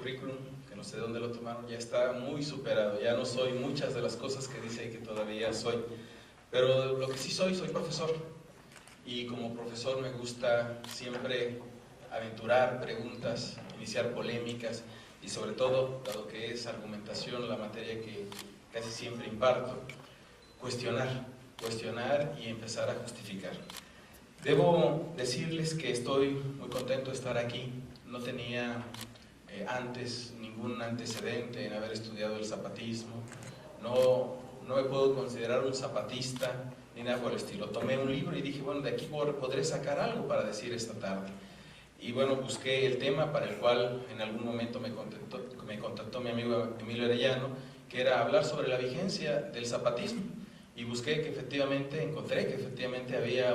currículum, que no sé de dónde lo tomaron, ya está muy superado. Ya no soy muchas de las cosas que dice ahí que todavía soy. Pero lo que sí soy profesor. Y como profesor me gusta siempre aventurar preguntas, iniciar polémicas y sobre todo, dado que es argumentación la materia que casi siempre imparto, cuestionar y empezar a justificar. Debo decirles que estoy muy contento de estar aquí. No tenía antes ningún antecedente en haber estudiado el zapatismo. No me puedo considerar un zapatista ni nada por el estilo. Tomé un libro y dije, bueno, de aquí podré sacar algo para decir esta tarde. Y bueno, busqué el tema para el cual en algún momento me contactó mi amigo Emilio Arellano, que era hablar sobre la vigencia del zapatismo. Y busqué que encontré que efectivamente había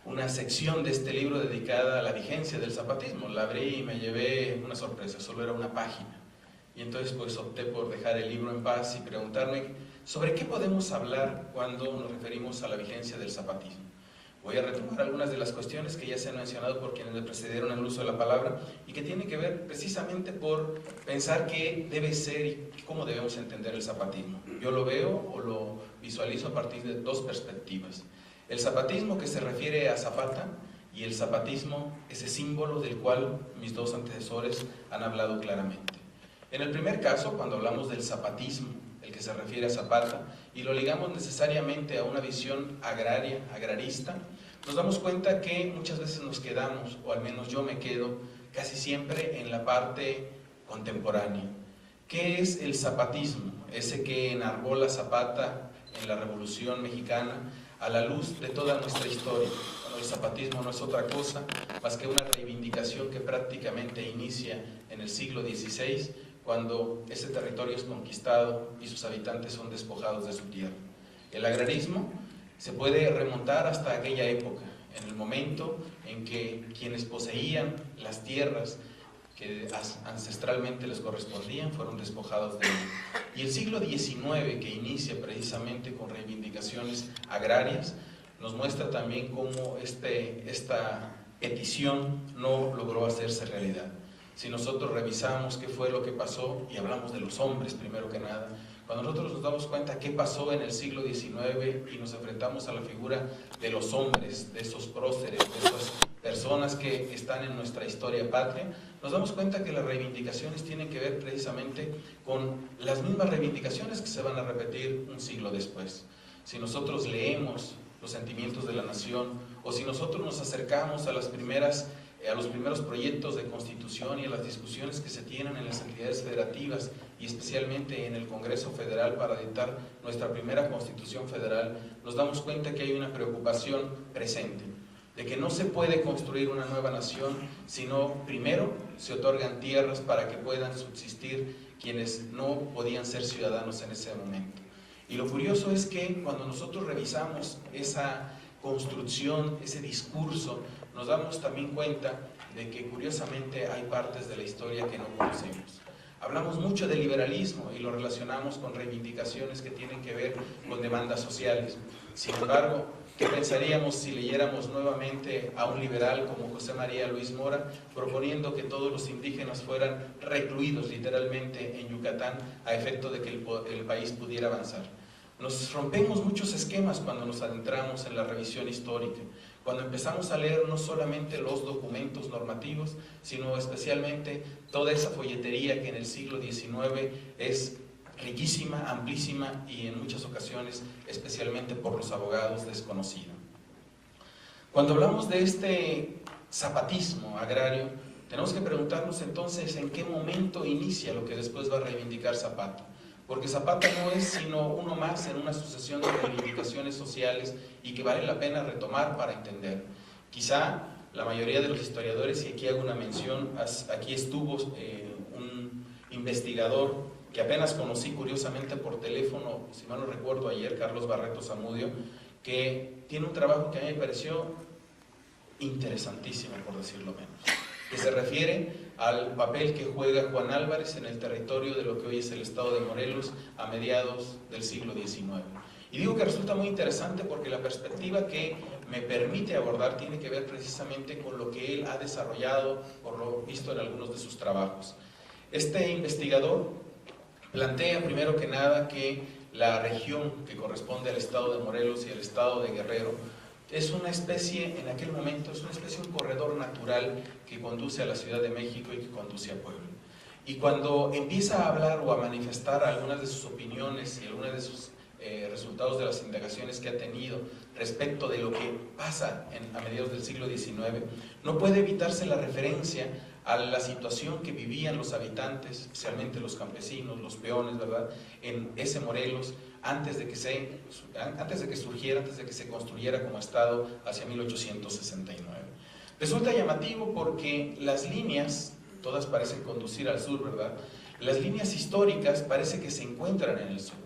una sección de este libro dedicada a la vigencia del zapatismo. La abrí y me llevé una sorpresa, solo era una página. Y entonces pues opté por dejar el libro en paz y preguntarme sobre qué podemos hablar cuando nos referimos a la vigencia del zapatismo. Voy a retomar algunas de las cuestiones que ya se han mencionado por quienes me precedieron en el uso de la palabra y que tienen que ver precisamente por pensar qué debe ser y cómo debemos entender el zapatismo. Yo lo veo o lo visualizo a partir de dos perspectivas. El zapatismo que se refiere a Zapata y el zapatismo, ese símbolo del cual mis dos antecesores han hablado claramente. En el primer caso, cuando hablamos del zapatismo, el que se refiere a Zapata, y lo ligamos necesariamente a una visión agrarista, nos damos cuenta que muchas veces nos quedamos, o al menos yo me quedo, casi siempre en la parte contemporánea. ¿Qué es el zapatismo? Ese que enarbola Zapata en la Revolución Mexicana a la luz de toda nuestra historia. Bueno, el zapatismo no es otra cosa más que una reivindicación que prácticamente inicia en el siglo XVI, cuando ese territorio es conquistado y sus habitantes son despojados de su tierra. El agrarismo se puede remontar hasta aquella época, en el momento en que quienes poseían las tierras que ancestralmente les correspondían fueron despojados de ello. Y el siglo XIX, que inicia precisamente con reivindicaciones agrarias, nos muestra también cómo esta petición no logró hacerse realidad. Si nosotros revisamos qué fue lo que pasó, y hablamos de los hombres primero que nada, cuando nosotros nos damos cuenta qué pasó en el siglo XIX y nos enfrentamos a la figura de los hombres, de esos próceres, de esas personas que están en nuestra historia patria, nos damos cuenta que las reivindicaciones tienen que ver precisamente con las mismas reivindicaciones que se van a repetir un siglo después. Si nosotros leemos los sentimientos de la nación, o si nosotros nos acercamos a los primeros proyectos de constitución y a las discusiones que se tienen en las entidades federativas y especialmente en el Congreso Federal para dictar nuestra primera Constitución Federal, nos damos cuenta que hay una preocupación presente, de que no se puede construir una nueva nación si no primero se otorgan tierras para que puedan subsistir quienes no podían ser ciudadanos en ese momento. Y lo curioso es que cuando nosotros revisamos esa construcción, ese discurso, nos damos también cuenta de que curiosamente hay partes de la historia que no conocemos. Hablamos mucho de liberalismo y lo relacionamos con reivindicaciones que tienen que ver con demandas sociales. Sin embargo, ¿qué pensaríamos si leyéramos nuevamente a un liberal como José María Luis Mora proponiendo que todos los indígenas fueran recluidos literalmente en Yucatán a efecto de que el país pudiera avanzar? Nos rompemos muchos esquemas cuando nos adentramos en la revisión histórica, cuando empezamos a leer no solamente los documentos normativos, sino especialmente toda esa folletería que en el siglo XIX es riquísima, amplísima y en muchas ocasiones, especialmente por los abogados, desconocida. Cuando hablamos de este zapatismo agrario, tenemos que preguntarnos entonces en qué momento inicia lo que después va a reivindicar Zapata. Porque Zapata no es sino uno más en una sucesión de reivindicaciones sociales y que vale la pena retomar para entender. Quizá la mayoría de los historiadores, y aquí hago una mención, aquí estuvo un investigador que apenas conocí curiosamente por teléfono, si mal no recuerdo ayer, Carlos Barreto Zamudio, que tiene un trabajo que a mí me pareció interesantísimo, por decirlo menos, que se refiere al papel que juega Juan Álvarez en el territorio de lo que hoy es el estado de Morelos a mediados del siglo XIX. Y digo que resulta muy interesante porque la perspectiva que me permite abordar tiene que ver precisamente con lo que él ha desarrollado, por lo visto en algunos de sus trabajos. Este investigador plantea primero que nada que la región que corresponde al estado de Morelos y al estado de Guerrero es una especie, en aquel momento, es una especie de un corredor natural que conduce a la Ciudad de México y que conduce a Puebla. Y cuando empieza a hablar o a manifestar algunas de sus opiniones y algunas de sus resultados de las indagaciones que ha tenido respecto de lo que pasa a mediados del siglo XIX, no puede evitarse la referencia a la situación que vivían los habitantes, especialmente los campesinos, los peones, ¿verdad?, en ese Morelos, antes de que surgiera, antes de que se construyera como estado hacia 1869. Resulta llamativo porque las líneas, todas parecen conducir al sur, ¿verdad? Las líneas históricas parece que se encuentran en el sur.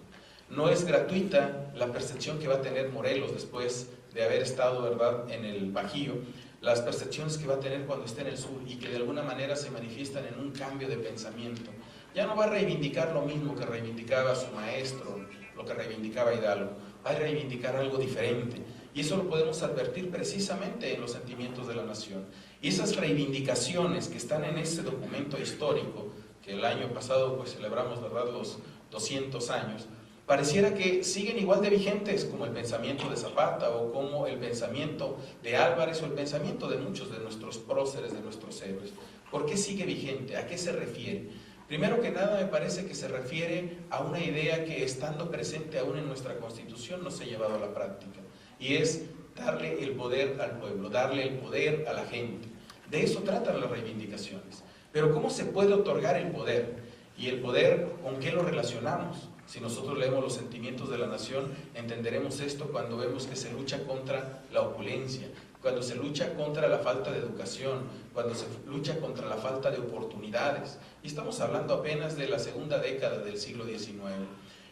No es gratuita la percepción que va a tener Morelos después de haber estado, ¿verdad?, en el Bajío, las percepciones que va a tener cuando esté en el sur y que de alguna manera se manifiestan en un cambio de pensamiento. Ya no va a reivindicar lo mismo que reivindicaba su maestro, lo que reivindicaba Hidalgo, va a reivindicar algo diferente. Y eso lo podemos advertir precisamente en los sentimientos de la nación. Y esas reivindicaciones que están en ese documento histórico, que el año pasado pues celebramos, ¿verdad?, los 200 años, pareciera que siguen igual de vigentes como el pensamiento de Zapata o como el pensamiento de Álvarez o el pensamiento de muchos de nuestros próceres, de nuestros héroes. ¿Por qué sigue vigente? ¿A qué se refiere? Primero que nada me parece que se refiere a una idea que estando presente aún en nuestra Constitución no se ha llevado a la práctica, y es darle el poder al pueblo, darle el poder a la gente. De eso tratan las reivindicaciones. Pero ¿cómo se puede otorgar el poder? Y el poder, ¿con qué lo relacionamos? Si nosotros leemos los sentimientos de la nación, entenderemos esto cuando vemos que se lucha contra la opulencia, cuando se lucha contra la falta de educación, cuando se lucha contra la falta de oportunidades. Y estamos hablando apenas de la segunda década del siglo XIX.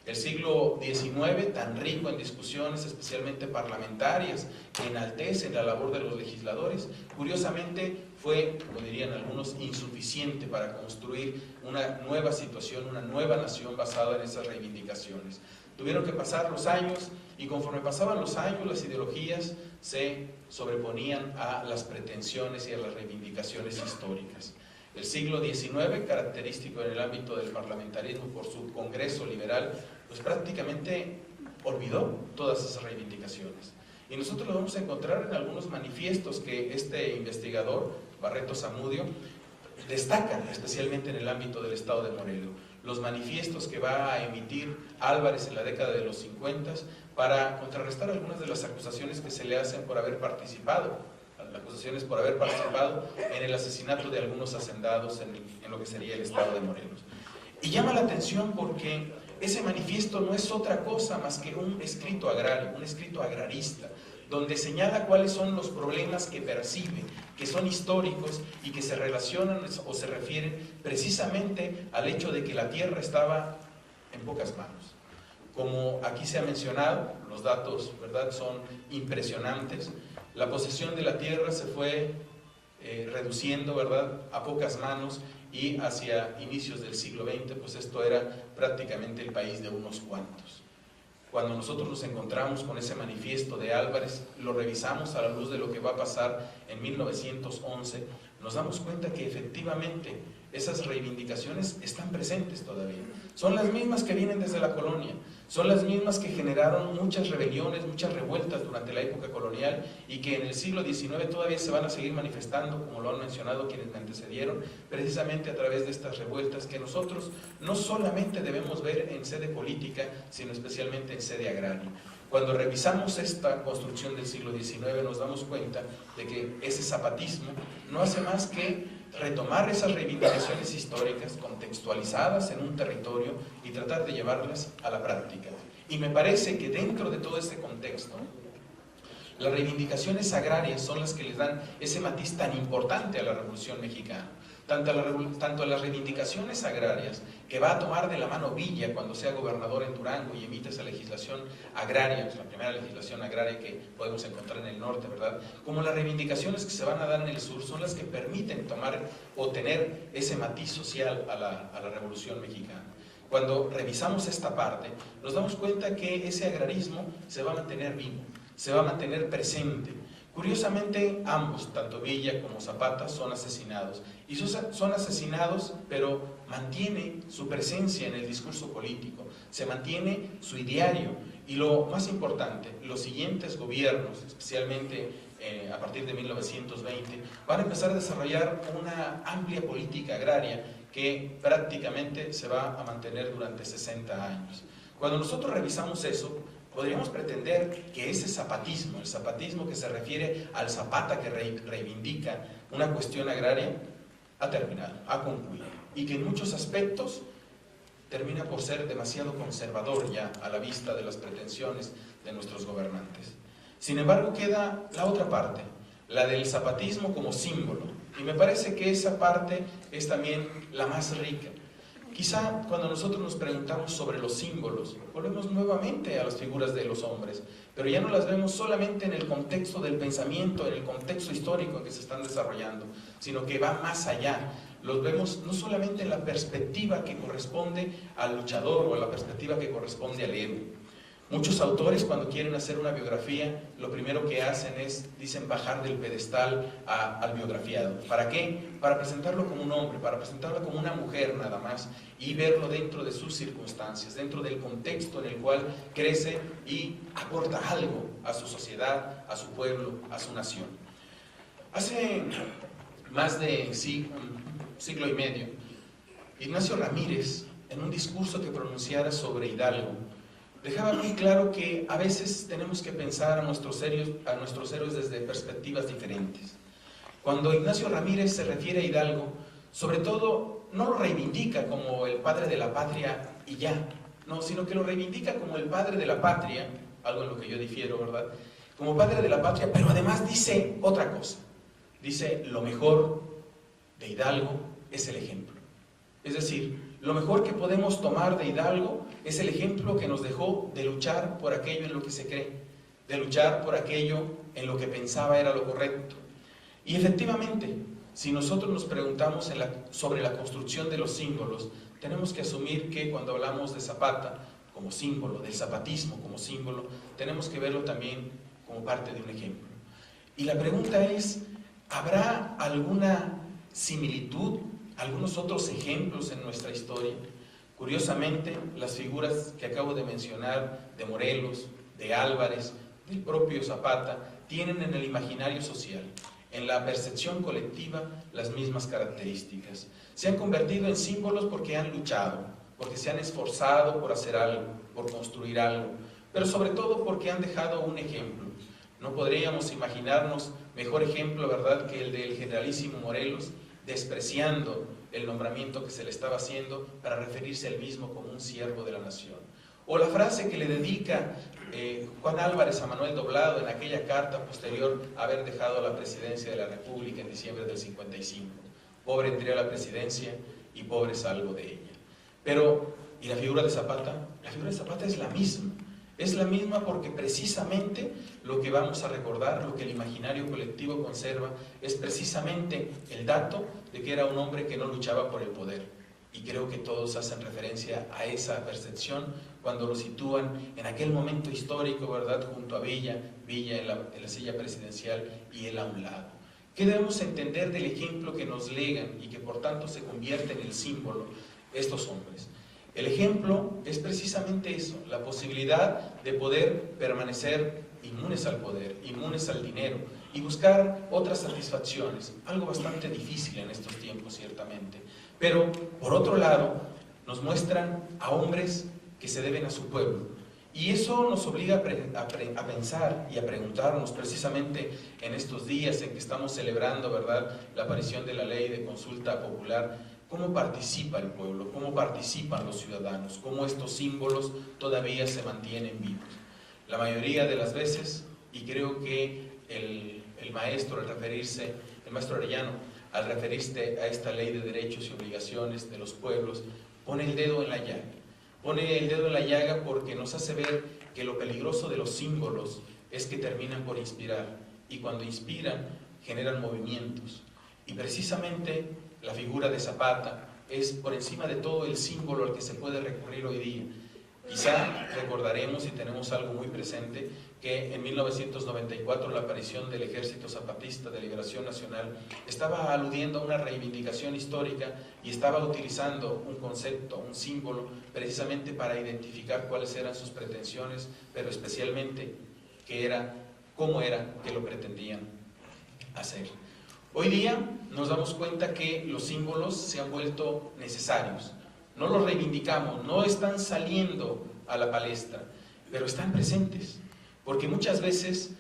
El siglo XIX, tan rico en discusiones, especialmente parlamentarias, que enaltecen la labor de los legisladores, curiosamente fue, como dirían algunos, insuficiente para construir una nueva situación, una nueva nación basada en esas reivindicaciones. Tuvieron que pasar los años y conforme pasaban los años las ideologías se sobreponían a las pretensiones y a las reivindicaciones históricas. El siglo XIX, característico en el ámbito del parlamentarismo por su Congreso liberal, pues prácticamente olvidó todas esas reivindicaciones. Y nosotros lo vamos a encontrar en algunos manifiestos que este investigador, Barreto Zamudio, destaca especialmente en el ámbito del estado de Morelos. Los manifiestos que va a emitir Álvarez en la década de los 50 para contrarrestar algunas de las acusaciones que se le hacen por haber participado en el asesinato de algunos hacendados en lo que sería el estado de Morelos. Y llama la atención porque ese manifiesto no es otra cosa más que un escrito agrario, un escrito agrarista, donde señala cuáles son los problemas que percibe, que son históricos y que se relacionan o se refieren precisamente al hecho de que la tierra estaba en pocas manos. Como aquí se ha mencionado, los datos, ¿verdad?, son impresionantes. La posesión de la tierra se fue reduciendo, ¿verdad?, a pocas manos, y hacia inicios del siglo XX, pues esto era prácticamente el país de unos cuantos. Cuando nosotros nos encontramos con ese manifiesto de Álvarez, lo revisamos a la luz de lo que va a pasar en 1911, nos damos cuenta que efectivamente esas reivindicaciones están presentes todavía. Son las mismas que vienen desde la colonia, son las mismas que generaron muchas rebeliones, muchas revueltas durante la época colonial y que en el siglo XIX todavía se van a seguir manifestando, como lo han mencionado quienes me antecedieron, precisamente a través de estas revueltas que nosotros no solamente debemos ver en sede política, sino especialmente en sede agraria. Cuando revisamos esta construcción del siglo XIX nos damos cuenta de que ese zapatismo no hace más que retomar esas reivindicaciones históricas contextualizadas en un territorio y tratar de llevarlas a la práctica. Y me parece que dentro de todo este contexto, las reivindicaciones agrarias son las que les dan ese matiz tan importante a la Revolución Mexicana. Tanto a las reivindicaciones agrarias, que va a tomar de la mano Villa cuando sea gobernador en Durango y emite esa legislación agraria, es la primera legislación agraria que podemos encontrar en el norte, ¿verdad?, como las reivindicaciones que se van a dar en el sur son las que permiten tomar o tener ese matiz social a la Revolución Mexicana. Cuando revisamos esta parte, nos damos cuenta que ese agrarismo se va a mantener vivo, se va a mantener presente, Curiosamente, ambos, tanto Villa como Zapata, son asesinados. Y son asesinados, pero mantiene su presencia en el discurso político, se mantiene su ideario. Y lo más importante, los siguientes gobiernos, especialmente a partir de 1920, van a empezar a desarrollar una amplia política agraria que prácticamente se va a mantener durante 60 años. Cuando nosotros revisamos eso, podríamos pretender que ese zapatismo, el zapatismo que se refiere al Zapata que reivindica una cuestión agraria, ha terminado, ha concluido, y que en muchos aspectos termina por ser demasiado conservador ya a la vista de las pretensiones de nuestros gobernantes. Sin embargo, queda la otra parte, la del zapatismo como símbolo, y me parece que esa parte es también la más rica. Quizá cuando nosotros nos preguntamos sobre los símbolos, volvemos nuevamente a las figuras de los hombres, pero ya no las vemos solamente en el contexto del pensamiento, en el contexto histórico en que se están desarrollando, sino que va más allá. Los vemos no solamente en la perspectiva que corresponde al luchador o a la perspectiva que corresponde al héroe. Muchos autores, cuando quieren hacer una biografía, lo primero que hacen es, dicen, bajar del pedestal al biografiado. ¿Para qué? Para presentarlo como un hombre, para presentarlo como una mujer nada más, y verlo dentro de sus circunstancias, dentro del contexto en el cual crece y aporta algo a su sociedad, a su pueblo, a su nación. Hace más de siglo y medio, Ignacio Ramírez, en un discurso que pronunciara sobre Hidalgo, dejaba muy claro que a veces tenemos que pensar a nuestros héroes desde perspectivas diferentes. Cuando Ignacio Ramírez se refiere a Hidalgo, sobre todo no lo reivindica como el padre de la patria y ya, no, sino que lo reivindica como el padre de la patria, algo en lo que yo difiero, ¿verdad? Como padre de la patria, pero además dice otra cosa. Dice, lo mejor de Hidalgo es el ejemplo. Es decir, lo mejor que podemos tomar de Hidalgo es el ejemplo que nos dejó de luchar por aquello en lo que se cree, de luchar por aquello en lo que pensaba era lo correcto. Y efectivamente, si nosotros nos preguntamos sobre la construcción de los símbolos, tenemos que asumir que cuando hablamos de Zapata como símbolo, del zapatismo como símbolo, tenemos que verlo también como parte de un ejemplo. Y la pregunta es, ¿habrá alguna similitud, algunos otros ejemplos en nuestra historia? Curiosamente, las figuras que acabo de mencionar, de Morelos, de Álvarez, del propio Zapata, tienen en el imaginario social, en la percepción colectiva, las mismas características. Se han convertido en símbolos porque han luchado, porque se han esforzado por hacer algo, por construir algo, pero sobre todo porque han dejado un ejemplo. No podríamos imaginarnos mejor ejemplo, ¿verdad?, que el del generalísimo Morelos, despreciando el nombramiento que se le estaba haciendo para referirse al mismo como un siervo de la nación. O la frase que le dedica Juan Álvarez a Manuel Doblado en aquella carta posterior a haber dejado la presidencia de la República en diciembre del 55. Pobre entré a la presidencia y pobre salgo de ella. Pero, ¿y la figura de Zapata? La figura de Zapata es la misma. Es la misma porque precisamente lo que vamos a recordar, lo que el imaginario colectivo conserva, es precisamente el dato de que era un hombre que no luchaba por el poder. Y creo que todos hacen referencia a esa percepción cuando lo sitúan en aquel momento histórico, ¿verdad?, junto a Villa en la silla presidencial y él a un lado. ¿Qué debemos entender del ejemplo que nos legan y que por tanto se convierte en el símbolo estos hombres? El ejemplo es precisamente eso, la posibilidad de poder permanecer inmunes al poder, inmunes al dinero y buscar otras satisfacciones, algo bastante difícil en estos tiempos ciertamente. Pero, por otro lado, nos muestran a hombres que se deben a su pueblo. Y eso nos obliga a pensar y a preguntarnos precisamente en estos días en que estamos celebrando, ¿verdad?, la aparición de la ley de consulta popular. ¿Cómo participa el pueblo? ¿Cómo participan los ciudadanos? ¿Cómo estos símbolos todavía se mantienen vivos? La mayoría de las veces, y creo que el maestro Arellano, al referirse a esta ley de derechos y obligaciones de los pueblos, pone el dedo en la llaga. Pone el dedo en la llaga porque nos hace ver que lo peligroso de los símbolos es que terminan por inspirar, y cuando inspiran, generan movimientos. Y precisamente la figura de Zapata es por encima de todo el símbolo al que se puede recurrir hoy día. Quizá recordaremos, y tenemos algo muy presente, que en 1994 la aparición del Ejército Zapatista de Liberación Nacional estaba aludiendo a una reivindicación histórica y estaba utilizando un concepto, un símbolo, precisamente para identificar cuáles eran sus pretensiones, pero especialmente cómo era que lo pretendían hacer. Hoy día nos damos cuenta que los símbolos se han vuelto necesarios. No los reivindicamos, no están saliendo a la palestra, pero están presentes, porque muchas veces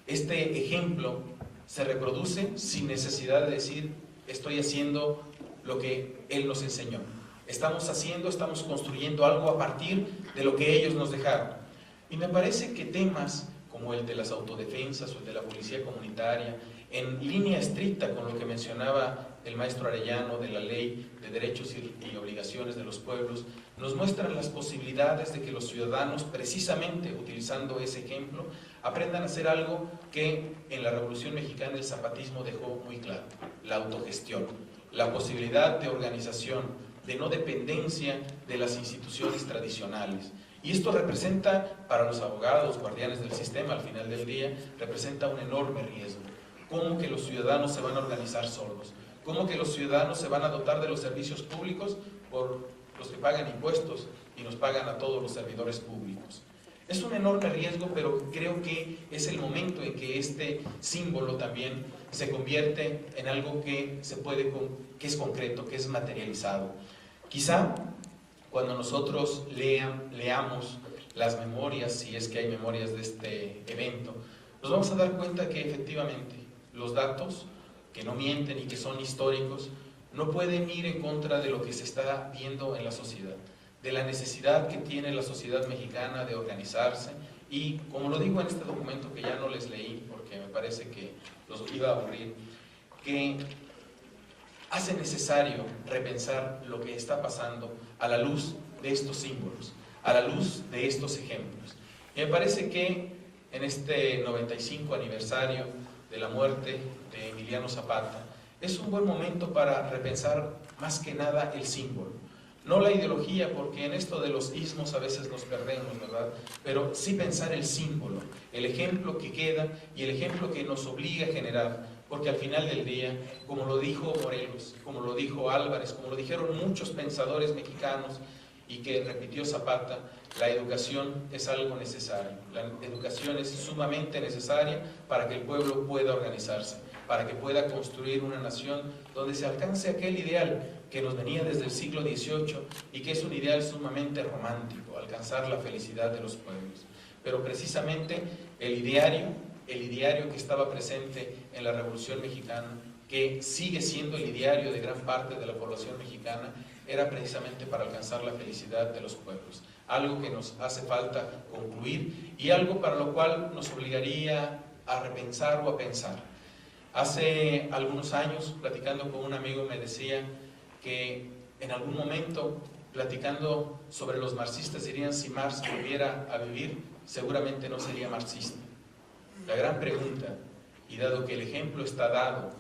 este ejemplo se reproduce sin necesidad de decir estoy haciendo lo que él nos enseñó. Estamos construyendo algo a partir de lo que ellos nos dejaron. Y me parece que temas como el de las autodefensas o el de la policía comunitaria, en línea estricta con lo que mencionaba el maestro Arellano de la ley de derechos y obligaciones de los pueblos, nos muestran las posibilidades de que los ciudadanos, precisamente utilizando ese ejemplo, aprendan a hacer algo que en la Revolución Mexicana el zapatismo dejó muy claro: la autogestión, la posibilidad de organización, de no dependencia de las instituciones tradicionales. Y esto representa, para los abogados, guardianes del sistema, al final del día, representa un enorme riesgo. ¿Cómo que los ciudadanos se van a organizar solos? ¿Cómo que los ciudadanos se van a dotar de los servicios públicos por los que pagan impuestos y nos pagan a todos los servidores públicos? Es un enorme riesgo, pero creo que es el momento en que este símbolo también se convierte en algo que es concreto, que es materializado. Quizá cuando nosotros leamos las memorias, si es que hay memorias de este evento, nos vamos a dar cuenta que efectivamente los datos, que no mienten y que son históricos, no pueden ir en contra de lo que se está viendo en la sociedad, de la necesidad que tiene la sociedad mexicana de organizarse. Y como lo digo en este documento, que ya no les leí porque me parece que los iba a aburrir, que hace necesario repensar lo que está pasando a la luz de estos símbolos, a la luz de estos ejemplos. Y me parece que en este 95 aniversario de la muerte de Emiliano Zapata es un buen momento para repensar más que nada el símbolo. No la ideología, porque en esto de los ismos a veces nos perdemos, ¿verdad? Pero sí pensar el símbolo, el ejemplo que queda y el ejemplo que nos obliga a generar. Porque al final del día, como lo dijo Morelos, como lo dijo Álvarez, como lo dijeron muchos pensadores mexicanos y que repitió Zapata, la educación es algo necesario. La educación es sumamente necesaria para que el pueblo pueda organizarse, para que pueda construir una nación donde se alcance aquel ideal que nos venía desde el siglo XVIII y que es un ideal sumamente romántico, alcanzar la felicidad de los pueblos. Pero precisamente el ideario que estaba presente en la Revolución Mexicana, que sigue siendo el ideario de gran parte de la población mexicana, era precisamente para alcanzar la felicidad de los pueblos. Algo que nos hace falta concluir y algo para lo cual nos obligaría a repensar o a pensar. Hace algunos años, platicando con un amigo, me decía que en algún momento, platicando sobre los marxistas, dirían: si Marx volviera a vivir, seguramente no sería marxista. La gran pregunta, y dado que el ejemplo está dado,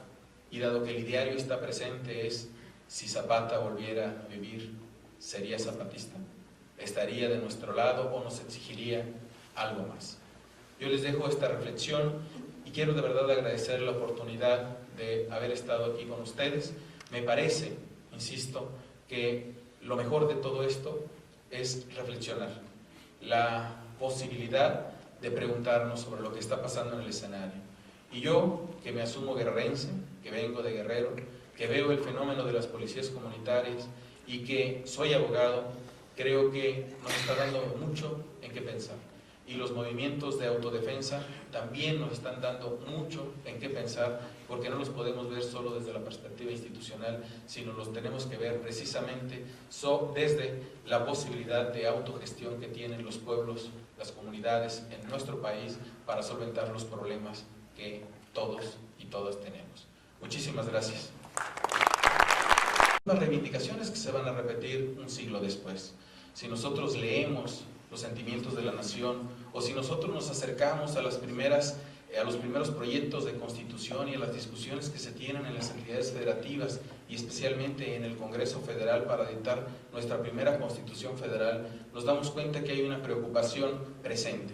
y dado que el ideario está presente, es: si Zapata volviera a vivir, ¿sería zapatista? ¿Estaría de nuestro lado o nos exigiría algo más? Yo les dejo esta reflexión y quiero de verdad agradecer la oportunidad de haber estado aquí con ustedes. Me parece, insisto, que lo mejor de todo esto es reflexionar. La posibilidad de preguntarnos sobre lo que está pasando en el escenario. Y yo, que me asumo guerrerense, que vengo de Guerrero, que veo el fenómeno de las policías comunitarias y que soy abogado, creo que nos está dando mucho en qué pensar. Y los movimientos de autodefensa también nos están dando mucho en qué pensar, porque no los podemos ver solo desde la perspectiva institucional, sino los tenemos que ver precisamente desde la posibilidad de autogestión que tienen los pueblos, las comunidades en nuestro país para solventar los problemas que todos y todas tenemos. Muchísimas gracias. Las reivindicaciones que se van a repetir un siglo después. Si nosotros leemos los sentimientos de la nación, o si nosotros nos acercamos a las primeras a los primeros proyectos de constitución y a las discusiones que se tienen en las entidades federativas y especialmente en el Congreso Federal para dictar nuestra primera Constitución Federal, nos damos cuenta que hay una preocupación presente,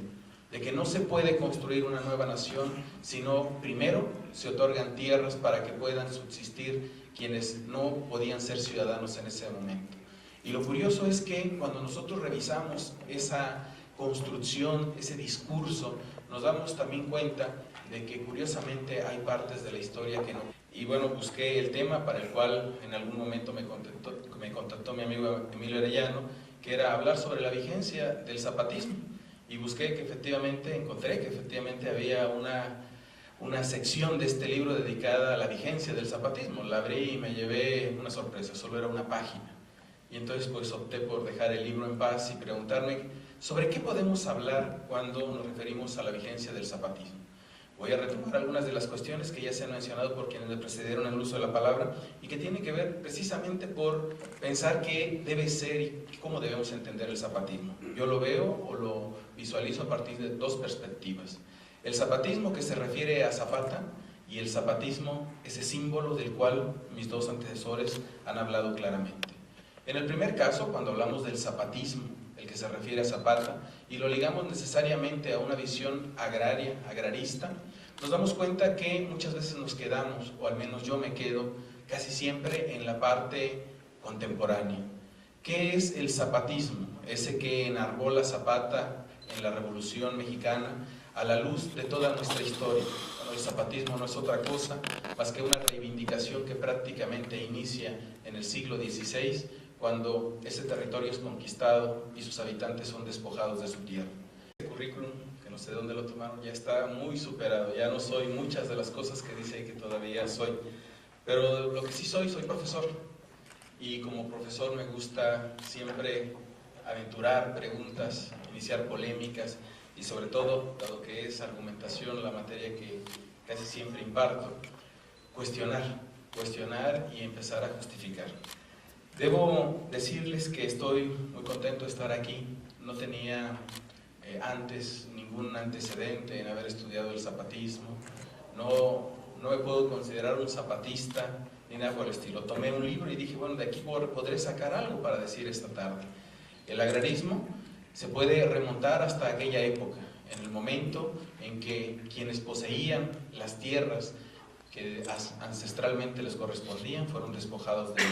de que no se puede construir una nueva nación si no primero se otorgan tierras para que puedan subsistir quienes no podían ser ciudadanos en ese momento. Y lo curioso es que cuando nosotros revisamos esa construcción, ese discurso, nos damos también cuenta de que curiosamente hay partes de la historia que no. Y bueno, busqué el tema para el cual en algún momento me contactó mi amigo Emilio Arellano, que era hablar sobre la vigencia del zapatismo. Y busqué que efectivamente, encontré que efectivamente había una sección de este libro dedicada a la vigencia del zapatismo. La abrí y me llevé una sorpresa, solo era una página. Y entonces pues opté por dejar el libro en paz y preguntarme sobre qué podemos hablar cuando nos referimos a la vigencia del zapatismo. Voy a retomar algunas de las cuestiones que ya se han mencionado por quienes me precedieron en el uso de la palabra y que tienen que ver precisamente por pensar qué debe ser y cómo debemos entender el zapatismo. Yo lo veo o lo visualizo a partir de dos perspectivas. El zapatismo que se refiere a Zapata y el zapatismo, ese símbolo del cual mis dos antecesores han hablado claramente. En el primer caso, cuando hablamos del zapatismo, el que se refiere a Zapata, y lo ligamos necesariamente a una visión agraria, agrarista, nos damos cuenta que muchas veces nos quedamos, o al menos yo me quedo, casi siempre en la parte contemporánea. ¿Qué es el zapatismo? Ese que enarbola Zapata en la Revolución Mexicana a la luz de toda nuestra historia. Bueno, el zapatismo no es otra cosa más que una reivindicación que prácticamente inicia en el siglo XVI, cuando ese territorio es conquistado y sus habitantes son despojados de su tierra. Este currículum, que no sé de dónde lo tomaron, ya está muy superado, ya no soy muchas de las cosas que dice que todavía soy, pero lo que sí soy profesor, y como profesor me gusta siempre aventurar preguntas, iniciar polémicas, y sobre todo, dado que es argumentación la materia que casi siempre imparto, cuestionar y empezar a justificar. Debo decirles que estoy muy contento de estar aquí. No tenía antes ningún antecedente en haber estudiado el zapatismo. No me puedo considerar un zapatista ni nada por el estilo. Tomé un libro y dije, bueno, de aquí podré sacar algo para decir esta tarde. El agrarismo se puede remontar hasta aquella época, en el momento en que quienes poseían las tierras que ancestralmente les correspondían, fueron despojados de él.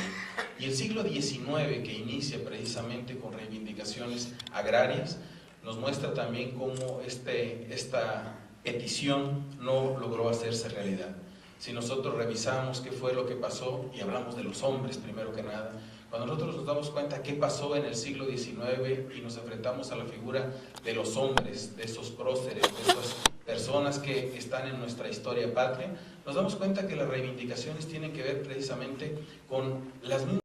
Y el siglo XIX, que inicia precisamente con reivindicaciones agrarias, nos muestra también cómo esta petición no logró hacerse realidad. Si nosotros revisamos qué fue lo que pasó, y hablamos de los hombres primero que nada, cuando nosotros nos damos cuenta qué pasó en el siglo XIX y nos enfrentamos a la figura de los hombres, de esos próceres, de esas personas que están en nuestra historia patria, nos damos cuenta que las reivindicaciones tienen que ver precisamente con las mismas